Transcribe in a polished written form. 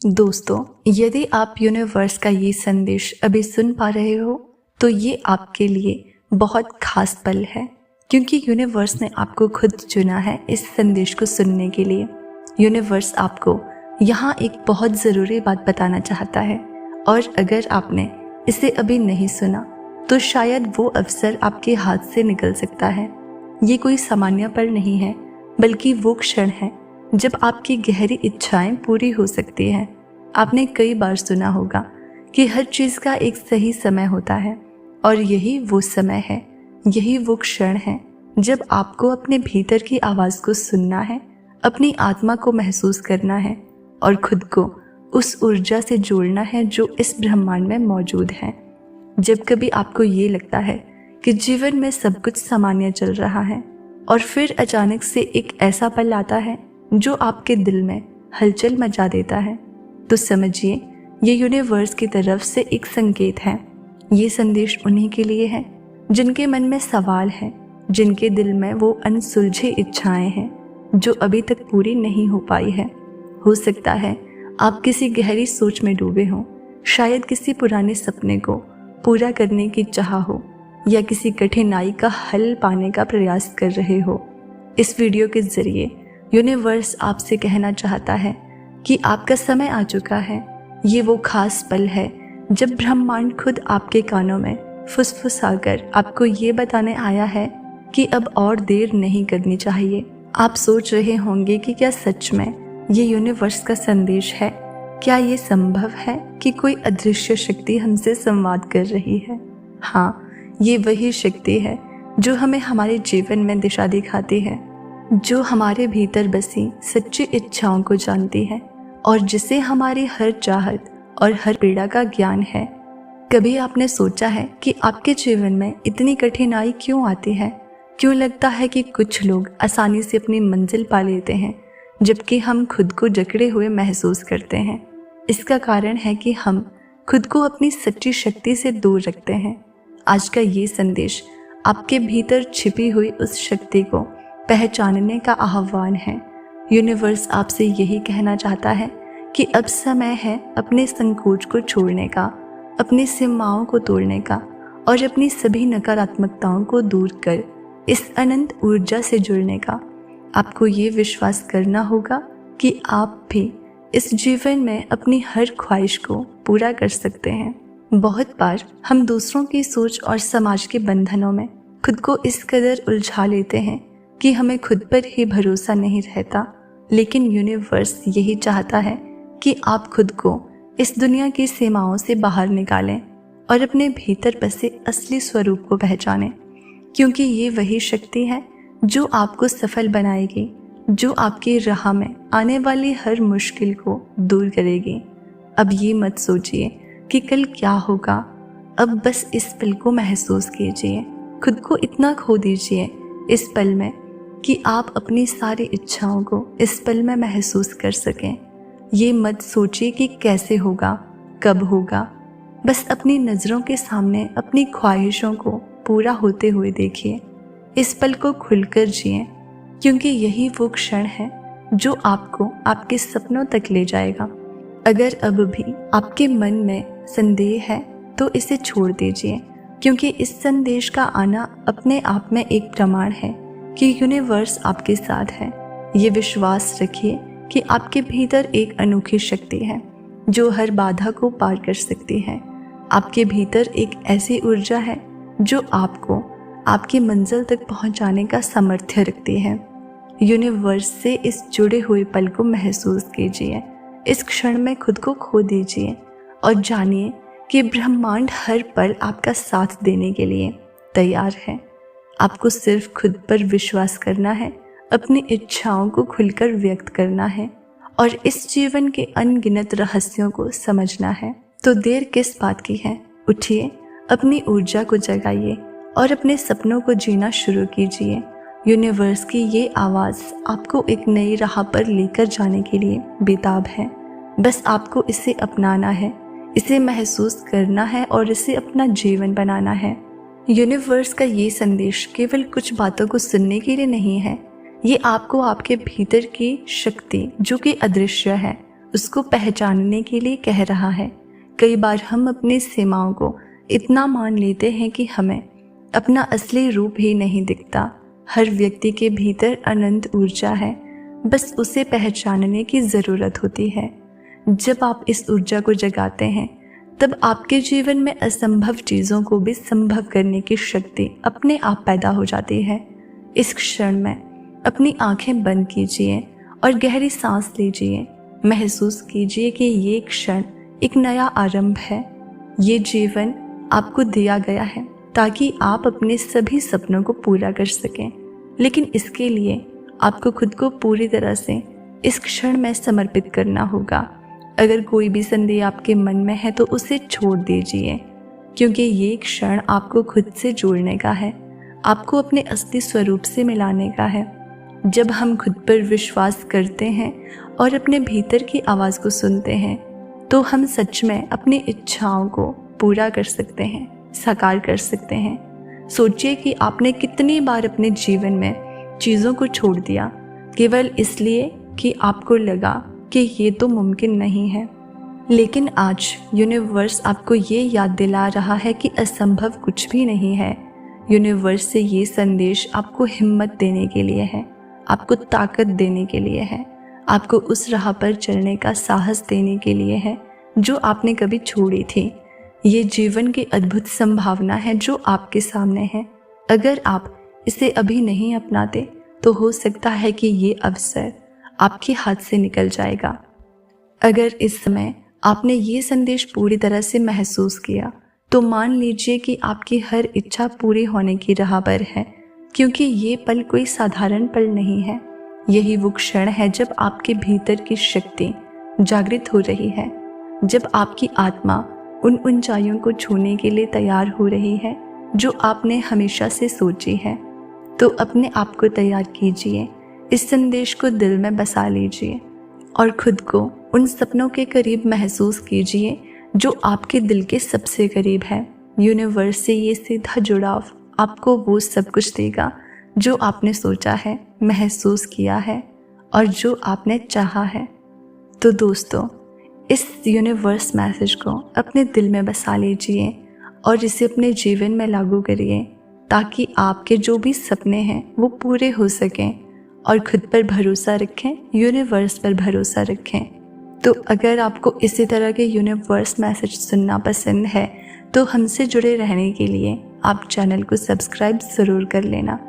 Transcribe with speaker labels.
Speaker 1: दोस्तों, यदि आप यूनिवर्स का ये संदेश अभी सुन पा रहे हो तो ये आपके लिए बहुत खास पल है, क्योंकि यूनिवर्स ने आपको खुद चुना है इस संदेश को सुनने के लिए। यूनिवर्स आपको यहाँ एक बहुत ज़रूरी बात बताना चाहता है, और अगर आपने इसे अभी नहीं सुना तो शायद वो अवसर आपके हाथ से निकल सकता है। ये कोई सामान्य पल नहीं है, बल्कि वो क्षण है जब आपकी गहरी इच्छाएं पूरी हो सकती हैं। आपने कई बार सुना होगा कि हर चीज़ का एक सही समय होता है, और यही वो समय है, यही वो क्षण है जब आपको अपने भीतर की आवाज़ को सुनना है, अपनी आत्मा को महसूस करना है और खुद को उस ऊर्जा से जोड़ना है जो इस ब्रह्मांड में मौजूद है। जब कभी आपको ये लगता है कि जीवन में सब कुछ सामान्य चल रहा है और फिर अचानक से एक ऐसा पल आता है जो आपके दिल में हलचल मचा देता है, तो समझिए ये यूनिवर्स की तरफ से एक संकेत है। ये संदेश उन्हीं के लिए है जिनके मन में सवाल है, जिनके दिल में वो अनसुलझे इच्छाएं हैं जो अभी तक पूरी नहीं हो पाई है। हो सकता है आप किसी गहरी सोच में डूबे हों, शायद किसी पुराने सपने को पूरा करने की चाह हो, या किसी कठिनाई का हल पाने का प्रयास कर रहे हो। इस वीडियो के जरिए यूनिवर्स आपसे कहना चाहता है कि आपका समय आ चुका है। ये वो खास पल है जब ब्रह्मांड खुद आपके कानों में फुसफुसाकर आपको ये बताने आया है कि अब और देर नहीं करनी चाहिए। आप सोच रहे होंगे कि क्या सच में ये यूनिवर्स का संदेश है? क्या ये संभव है कि कोई अदृश्य शक्ति हमसे संवाद कर रही है? हाँ, ये वही शक्ति है जो हमें हमारे जीवन में दिशा दिखाती है, जो हमारे भीतर बसी सच्ची इच्छाओं को जानती है और जिसे हमारी हर चाहत और हर पीड़ा का ज्ञान है। कभी आपने सोचा है कि आपके जीवन में इतनी कठिनाई क्यों आती है? क्यों लगता है कि कुछ लोग आसानी से अपनी मंजिल पा लेते हैं, जबकि हम खुद को जकड़े हुए महसूस करते हैं? इसका कारण है कि हम खुद को अपनी सच्ची शक्ति से दूर रखते हैं। आज का ये संदेश आपके भीतर छिपी हुई उस शक्ति को पहचानने का आह्वान है। यूनिवर्स आपसे यही कहना चाहता है कि अब समय है अपने संकोच को छोड़ने का, अपनी सीमाओं को तोड़ने का और अपनी सभी नकारात्मकताओं को दूर कर इस अनंत ऊर्जा से जुड़ने का। आपको ये विश्वास करना होगा कि आप भी इस जीवन में अपनी हर ख्वाहिश को पूरा कर सकते हैं। बहुत बार हम दूसरों की सोच और समाज के बंधनों में खुद को इस कदर उलझा लेते हैं कि हमें खुद पर ही भरोसा नहीं रहता, लेकिन यूनिवर्स यही चाहता है कि आप खुद को इस दुनिया की सीमाओं से बाहर निकालें और अपने भीतर बसे असली स्वरूप को पहचानें, क्योंकि ये वही शक्ति है जो आपको सफल बनाएगी, जो आपकी राह में आने वाली हर मुश्किल को दूर करेगी। अब ये मत सोचिए कि कल क्या होगा, अब बस इस पल को महसूस कीजिए। खुद को इतना खो दीजिए इस पल में कि आप अपनी सारी इच्छाओं को इस पल में महसूस कर सकें। ये मत सोचिए कि कैसे होगा, कब होगा। बस अपनी नज़रों के सामने अपनी ख्वाहिशों को पूरा होते हुए देखिए। इस पल को खुलकर जिए, क्योंकि यही वो क्षण है जो आपको आपके सपनों तक ले जाएगा। अगर अब भी आपके मन में संदेह है तो इसे छोड़ दीजिए, क्योंकि इस संदेश का आना अपने आप में एक प्रमाण है कि यूनिवर्स आपके साथ है। ये विश्वास रखिए कि आपके भीतर एक अनोखी शक्ति है जो हर बाधा को पार कर सकती है। आपके भीतर एक ऐसी ऊर्जा है जो आपको आपकी मंजिल तक पहुंचाने का सामर्थ्य रखती है। यूनिवर्स से इस जुड़े हुए पल को महसूस कीजिए। इस क्षण में खुद को खो दीजिए और जानिए कि ब्रह्मांड हर पल आपका साथ देने के लिए तैयार है। आपको सिर्फ खुद पर विश्वास करना है, अपनी इच्छाओं को खुलकर व्यक्त करना है और इस जीवन के अनगिनत रहस्यों को समझना है। तो देर किस बात की है? उठिए, अपनी ऊर्जा को जगाइए और अपने सपनों को जीना शुरू कीजिए। यूनिवर्स की ये आवाज़ आपको एक नई राह पर लेकर जाने के लिए बेताब है। बस आपको इसे अपनाना है, इसे महसूस करना है और इसे अपना जीवन बनाना है। यूनिवर्स का ये संदेश केवल कुछ बातों को सुनने के लिए नहीं है, ये आपको आपके भीतर की शक्ति जो कि अदृश्य है उसको पहचानने के लिए कह रहा है। कई बार हम अपनी सीमाओं को इतना मान लेते हैं कि हमें अपना असली रूप ही नहीं दिखता। हर व्यक्ति के भीतर अनंत ऊर्जा है, बस उसे पहचानने की ज़रूरत होती है। जब आप इस ऊर्जा को जगाते हैं तब आपके जीवन में असंभव चीज़ों को भी संभव करने की शक्ति अपने आप पैदा हो जाती है। इस क्षण में अपनी आंखें बंद कीजिए और गहरी सांस लीजिए। महसूस कीजिए कि ये क्षण एक नया आरंभ है। ये जीवन आपको दिया गया है ताकि आप अपने सभी सपनों को पूरा कर सकें, लेकिन इसके लिए आपको खुद को पूरी तरह से इस क्षण में समर्पित करना होगा। अगर कोई भी संदेह आपके मन में है तो उसे छोड़ दीजिए, क्योंकि ये क्षण आपको खुद से जोड़ने का है, आपको अपने असली स्वरूप से मिलाने का है। जब हम खुद पर विश्वास करते हैं और अपने भीतर की आवाज़ को सुनते हैं तो हम सच में अपनी इच्छाओं को पूरा कर सकते हैं, साकार कर सकते हैं। सोचिए कि आपने कितनी बार अपने जीवन में चीज़ों को छोड़ दिया केवल इसलिए कि आपको लगा कि ये तो मुमकिन नहीं है। लेकिन आज यूनिवर्स आपको ये याद दिला रहा है कि असंभव कुछ भी नहीं है। यूनिवर्स से ये संदेश आपको हिम्मत देने के लिए है, आपको ताकत देने के लिए है, आपको उस राह पर चलने का साहस देने के लिए है जो आपने कभी छोड़ी थी। ये जीवन की अद्भुत संभावना है जो आपके सामने है। अगर आप इसे अभी नहीं अपनाते तो हो सकता है कि ये अवसर आपके हाथ से निकल जाएगा। अगर इस समय आपने ये संदेश पूरी तरह से महसूस किया तो मान लीजिए कि आपकी हर इच्छा पूरी होने की राह पर है, क्योंकि ये पल कोई साधारण पल नहीं है। यही वो क्षण है जब आपके भीतर की शक्ति जागृत हो रही है, जब आपकी आत्मा उन ऊंचाइयों को छूने के लिए तैयार हो रही है जो आपने हमेशा से सोची है। तो अपने आप को तैयार कीजिए, इस संदेश को दिल में बसा लीजिए और खुद को उन सपनों के करीब महसूस कीजिए जो आपके दिल के सबसे करीब है। यूनिवर्स से ये सीधा जुड़ाव आपको वो सब कुछ देगा जो आपने सोचा है, महसूस किया है और जो आपने चाहा है। तो दोस्तों, इस यूनिवर्स मैसेज को अपने दिल में बसा लीजिए और इसे अपने जीवन में लागू करिए ताकि आपके जो भी सपने हैं वो पूरे हो सकें। और खुद पर भरोसा रखें, यूनिवर्स पर भरोसा रखें। तो अगर आपको इसी तरह के यूनिवर्स मैसेज सुनना पसंद है तो हमसे जुड़े रहने के लिए आप चैनल को सब्सक्राइब ज़रूर कर लेना।